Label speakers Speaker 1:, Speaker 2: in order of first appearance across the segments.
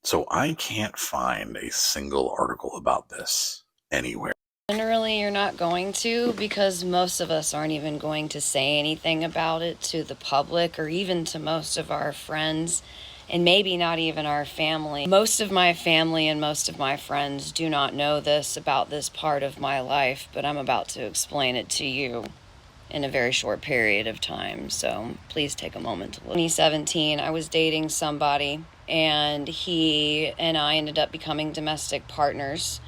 Speaker 1: So I can't find a single article about this anywhere.
Speaker 2: Generally, you're not going to, because most of us aren't even going to say anything about it to the public or even to most of our friends, and maybe not even our family. Most of my family and most of my friends do not know this about this part of my life, but I'm about to explain it to you in a very short period of time. So please take a moment to look. 2017, I was dating somebody, and he and I ended up becoming domestic partners.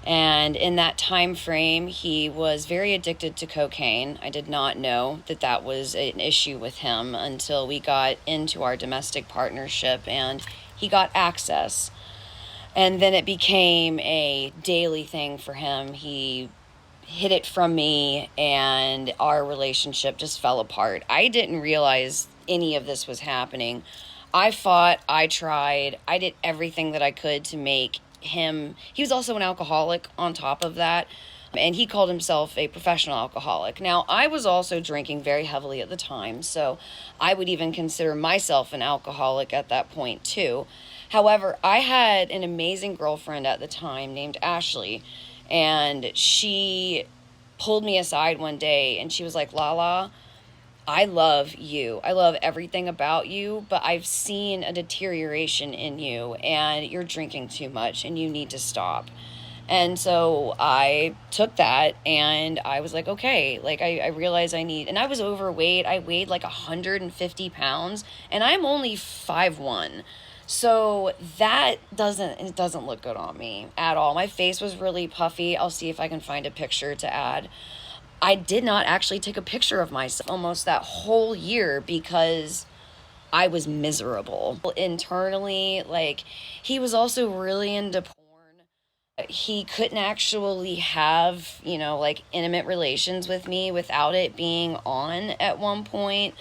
Speaker 2: And in that time frame, he was very addicted to cocaine. I did not know that that was an issue with him until we got into our domestic partnership and he got access. And then it became a daily thing for him. He hid it from me and our relationship just fell apart. I didn't realize any of this was happening. I fought, I tried, I did everything that I could to make him. He was also an alcoholic on top of that, and he called himself a professional alcoholic. Now, I was also drinking very heavily at the time, so I would even consider myself an alcoholic at that point too. However, I had an amazing girlfriend at the time named Ashley, and she pulled me aside one day and she was like, Lala, I love you. I love everything about you, but I've seen a deterioration in you and you're drinking too much and you need to stop. And so I took that and I was like, okay, like I realized and I was overweight. I weighed like 150 pounds and I'm only 5'1". So it doesn't look good on me at all. My face was really puffy. I'll see if I can find a picture to add. I did not actually take a picture of myself almost that whole year because I was miserable internally. Like, he was also really into porn. He couldn't actually have, like intimate relations with me without it being on at one point.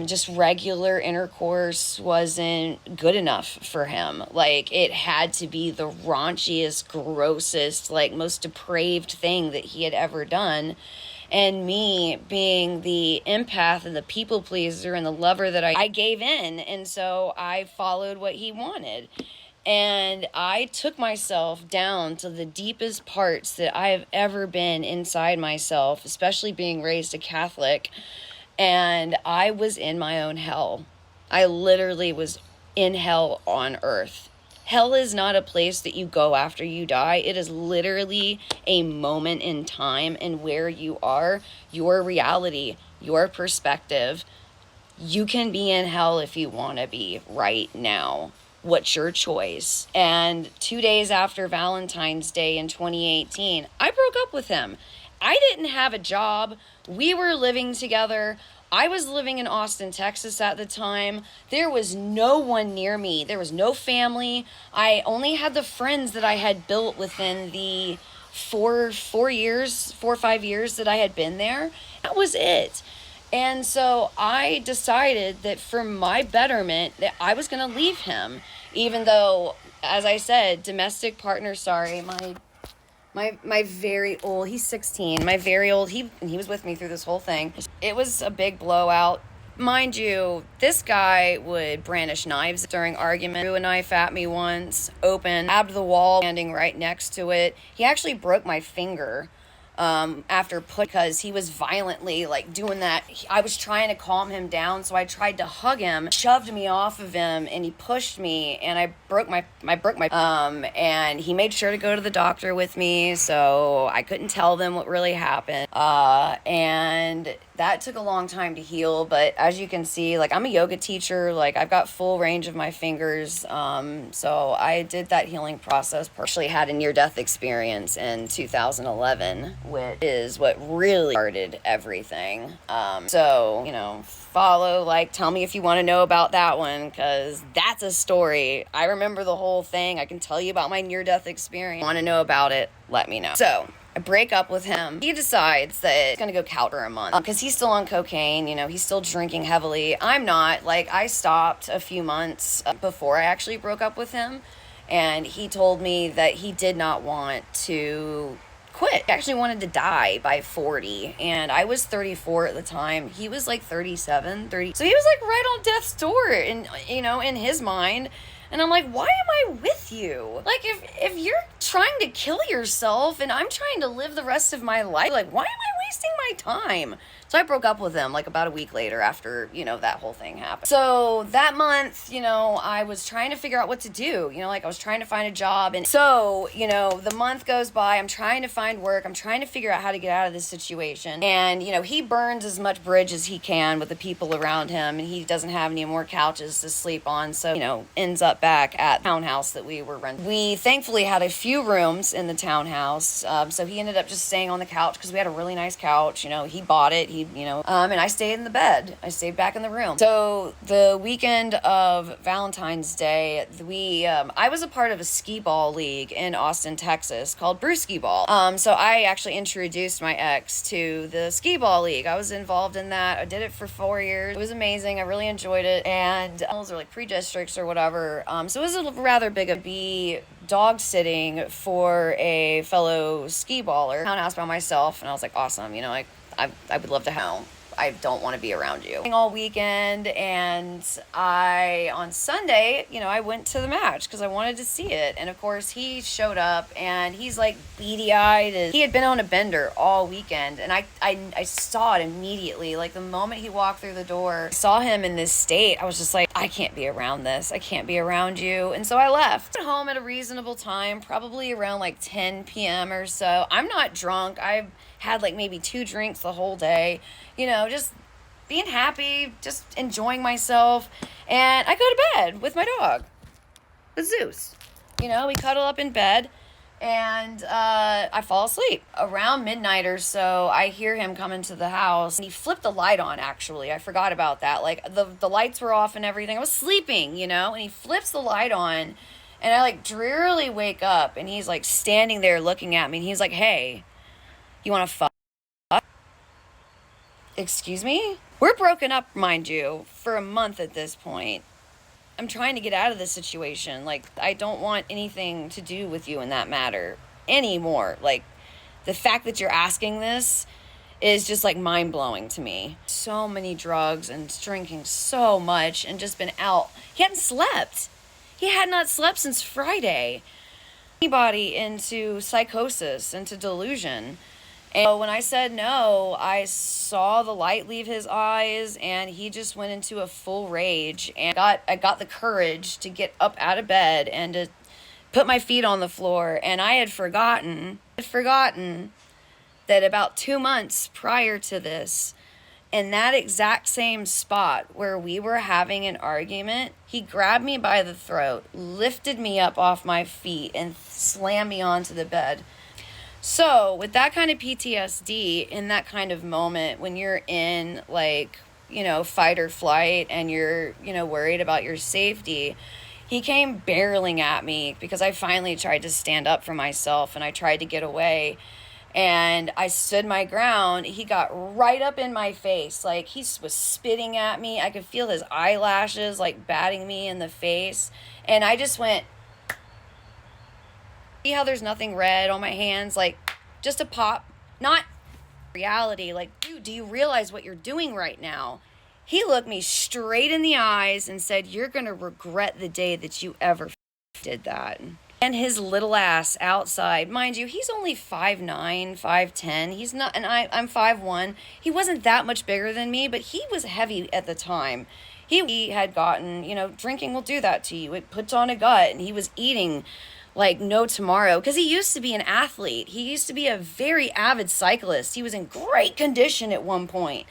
Speaker 2: Just regular intercourse wasn't good enough for him. Like, it had to be the raunchiest, grossest, like most depraved thing that he had ever done. And me being the empath and the people pleaser and the lover that I gave in. And so I followed what he wanted. And I took myself down to the deepest parts that I have ever been inside myself, especially being raised a Catholic. And I was in my own hell. I literally was in hell on earth. Hell is not a place that you go after you die. It is literally a moment in time and where you are, your reality, your perspective. You can be in hell if you want to be right now. What's your choice? And 2 days after Valentine's Day in 2018, I broke up with him. I didn't have a job. We were living together. I was living in Austin, Texas at the time. There was no one near me. There was no family. I only had the friends that I had built within the 4 or 5 years that I had been there. That was it. And so I decided that for my betterment that I was going to leave him, even though, as I said, domestic partner, sorry, my very old, he's 16, my very old, he was with me through this whole thing. It was a big blowout. Mind you, this guy would brandish knives during argument. Threw a knife at me once, open, grabbed the wall, standing right next to it. He actually broke my finger because he was violently like doing that. I was trying to calm him down, so I tried to hug him, shoved me off of him, and he pushed me, and I broke my and he made sure to go to the doctor with me, so I couldn't tell them what really happened. And that took a long time to heal, but as you can see, like, I'm a yoga teacher, like, I've got full range of my fingers, so I did that healing process. Actually had a near-death experience in 2011, which is what really started everything. Follow, like, tell me if you want to know about that one, because that's a story. I remember the whole thing. I can tell you about my near-death experience. Want to know about it? Let me know. So I break up with him. He decides that he's going to go couch for a month because he's still on cocaine. He's still drinking heavily. I'm not. Like, I stopped a few months before I actually broke up with him. And he told me that he did not want to quit. He actually wanted to die by 40. And I was 34 at the time. He was like 37, 30. So he was like right on death's door in his mind. And I'm like, why am I with you? Like, if you're trying to kill yourself and I'm trying to live the rest of my life, like, why am I wasting my time? So I broke up with him like about a week later after, that whole thing happened. So that month, I was trying to figure out what to do. Like I was trying to find a job. And so, the month goes by. I'm trying to find work. I'm trying to figure out how to get out of this situation. And, he burns as much bridge as he can with the people around him. And he doesn't have any more couches to sleep on. So, ends up back at the townhouse that we were renting. We thankfully had a few rooms in the townhouse. So he ended up just staying on the couch because we had a really nice couch. He bought it. And I stayed in the bed. I stayed back in the room. So the weekend of Valentine's Day, I was a part of a skee ball league in Austin, Texas called Brewski Ball. So I actually introduced my ex to the skee ball league. I was involved in that. I did it for 4 years. It was amazing. I really enjoyed it. And those are like pre-districts or whatever. So it was a rather big dog sitting for a fellow skee baller townhouse by myself, and I was like, awesome, I would love to home. I don't want to be around you all weekend. And on Sunday, I went to the match because I wanted to see it. And of course he showed up and he's like beady eyed, and he had been on a bender all weekend. And I saw it immediately. Like the moment he walked through the door, I saw him in this state. I was just like, I can't be around this. I can't be around you. And so I left. Got home at a reasonable time, probably around like 10 p.m. or so. I'm not drunk. I've had like maybe 2 drinks the whole day, just being happy, just enjoying myself. And I go to bed with my dog, with Zeus. We cuddle up in bed, and I fall asleep. Around midnight or so, I hear him come into the house, and he flipped the light on, actually. I forgot about that. Like, the lights were off and everything. I was sleeping, and he flips the light on, and I, like, drearily wake up, and he's, like, standing there looking at me, and he's like, hey, you want to fuck? Excuse me? We're broken up, mind you, for a month at this point. I'm trying to get out of this situation. Like, I don't want anything to do with you in that matter anymore. Like, the fact that you're asking this is just, like, mind-blowing to me. So many drugs and drinking so much and just been out. He hadn't slept. He had not slept since Friday. Anybody into psychosis, into delusion. And when I said no, I saw the light leave his eyes, and he just went into a full rage. And I got the courage to get up out of bed and to put my feet on the floor. And I had forgotten that about 2 months prior to this, in that exact same spot where we were having an argument, he grabbed me by the throat, lifted me up off my feet, and slammed me onto the bed. So with that kind of PTSD in that kind of moment, when you're in like, fight or flight, and you're, worried about your safety, he came barreling at me because I finally tried to stand up for myself, and I tried to get away, and I stood my ground. He got right up in my face. Like, he was spitting at me. I could feel his eyelashes like batting me in the face. And I just went, see how there's nothing red on my hands? Like, just a pop. Not reality. Like, dude, do you realize what you're doing right now? He looked me straight in the eyes and said, you're going to regret the day that you ever did that. And his little ass outside. Mind you, he's only 5'9", 5'10". He's not, and I'm 5'1". He wasn't that much bigger than me, but he was heavy at the time. He had gotten, drinking will do that to you. It puts on a gut, and he was eating like no tomorrow, because he used to be an athlete. He used to be a very avid cyclist. He was in great condition at one point,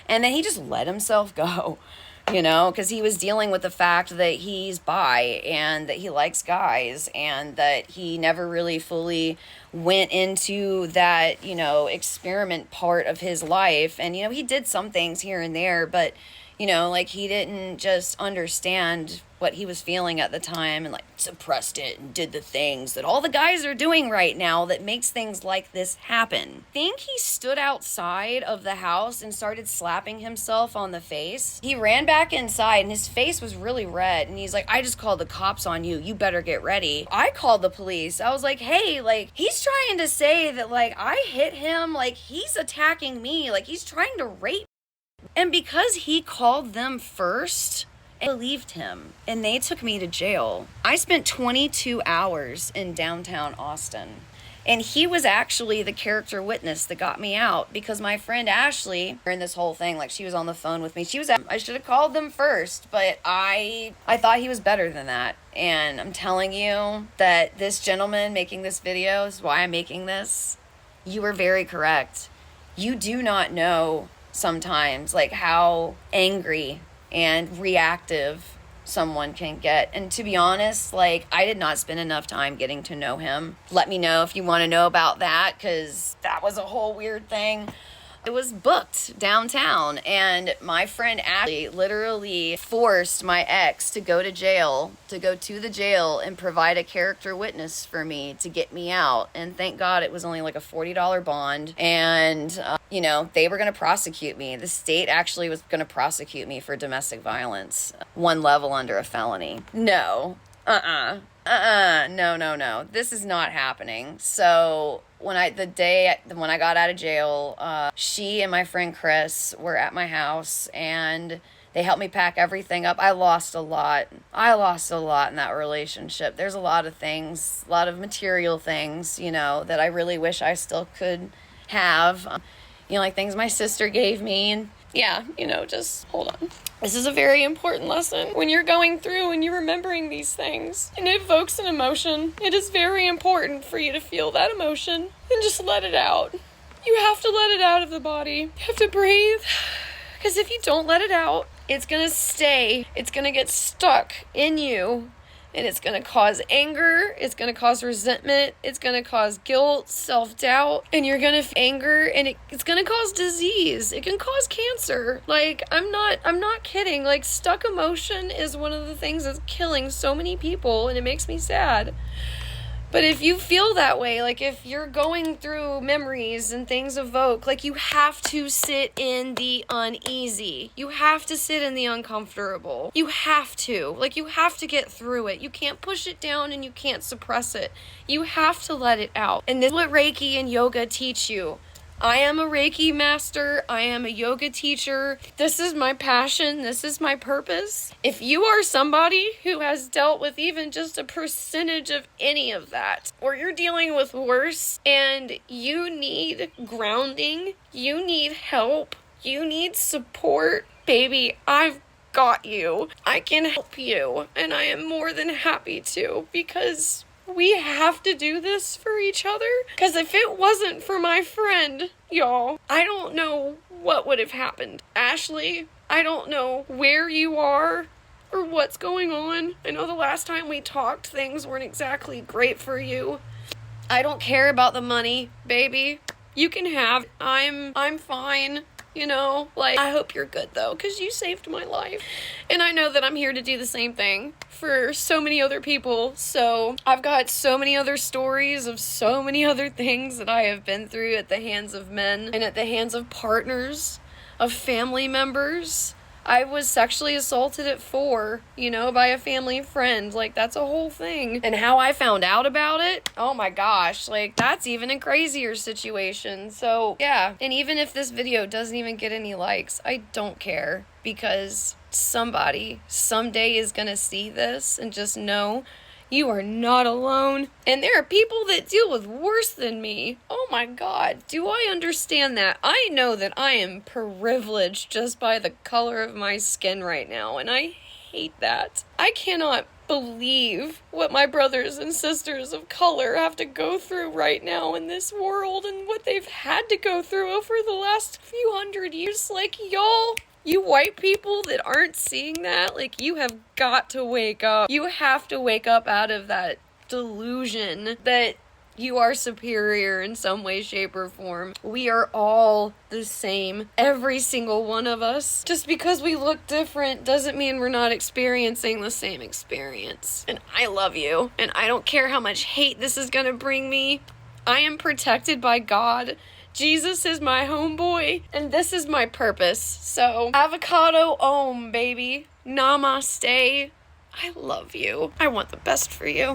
Speaker 2: and then he just let himself go, because he was dealing with the fact that he's bi and that he likes guys, and that he never really fully went into that, experiment part of his life. And, he did some things here and there, but, like, he didn't just understand what he was feeling at the time, and like suppressed it and did the things that all the guys are doing right now that makes things like this happen. I think he stood outside of the house and started slapping himself on the face. He ran back inside, and his face was really red, and he's like, I just called the cops on you. You better get ready. I called the police. I was like, hey, like, he's trying to say that, like, I hit him, like, he's attacking me, like, he's trying to rape me. And because he called them first, I believed him, and they took me to jail. I spent 22 hours in downtown Austin. And he was actually the character witness that got me out, because my friend Ashley, during this whole thing, like, she was on the phone with me. I should have called them first, but I thought he was better than that. And I'm telling you that this gentleman making this video is why I'm making this. You were very correct. You do not know sometimes, like, how angry and reactive someone can get. And to be honest, like, I did not spend enough time getting to know him. Let me know if you want to know about that, because that was a whole weird thing. It was booked downtown, and my friend Ashley literally forced my ex to go to the jail and provide a character witness for me to get me out. And thank God it was only like a $40 bond. And, they were going to prosecute me. The state actually was going to prosecute me for domestic violence, one level under a felony. No. No. This is not happening. So when I got out of jail, she and my friend Chris were at my house, and they helped me pack everything up. I lost a lot in that relationship. There's a lot of things, a lot of material things, that I really wish I still could have. Like things my sister gave me, and just hold on. This is a very important lesson. When you're going through and you're remembering these things and it evokes an emotion, it is very important for you to feel that emotion and just let it out. You have to let it out of the body. You have to breathe. Because if you don't let it out, it's going to stay. It's going to get stuck in you. And it's going to cause anger, it's going to cause resentment, it's going to cause guilt, self-doubt, and you're going to anger, and it's going to cause disease. It can cause cancer. Like, I'm not kidding. Like, stuck emotion is one of the things that's killing so many people, and it makes me sad. But if you feel that way, like if you're going through memories and things evoke, like you have to sit in the uneasy. You have to sit in the uncomfortable. You have to. Like you have to get through it. You can't push it down and you can't suppress it. You have to let it out. And this is what Reiki and yoga teach you. I am a Reiki master. I am a yoga teacher. This is my passion. This is my purpose. If you are somebody who has dealt with even just a percentage of any of that, or you're dealing with worse and you need grounding, you need help, you need support, baby, I've got you. I can help you, and I am more than happy to, because we have to do this for each other. Because if it wasn't for my friend, y'all, I don't know what would have happened. Ashley, I don't know where you are or what's going on. I know the last time we talked, things weren't exactly great for you. I don't care about the money, baby. You can have. I'm fine. I hope you're good though, because you saved my life. And I know that I'm here to do the same thing for so many other people. So I've got so many other stories of so many other things that I have been through at the hands of men and at the hands of partners, of family members. I was sexually assaulted at 4, by a family friend. Like, that's a whole thing. And how I found out about it, oh my gosh, like, that's even a crazier situation. So, yeah. And even if this video doesn't even get any likes, I don't care. Because somebody someday is gonna see this and just know you are not alone. And there are people that deal with worse than me. Oh my God, do I understand that? I know that I am privileged just by the color of my skin right now, and I hate that. I cannot believe what my brothers and sisters of color have to go through right now in this world, and what they've had to go through over the last few hundred years. Like, y'all, you white people that aren't seeing that, like, you have got to wake up. You have to wake up out of that delusion that you are superior in some way, shape, or form. We are all the same. Every single one of us. Just because we look different doesn't mean we're not experiencing the same experience. And I love you. And I don't care how much hate this is gonna bring me. I am protected by God. Jesus is my homeboy, and this is my purpose. So, avocado om, baby. Namaste. I love you. I want the best for you.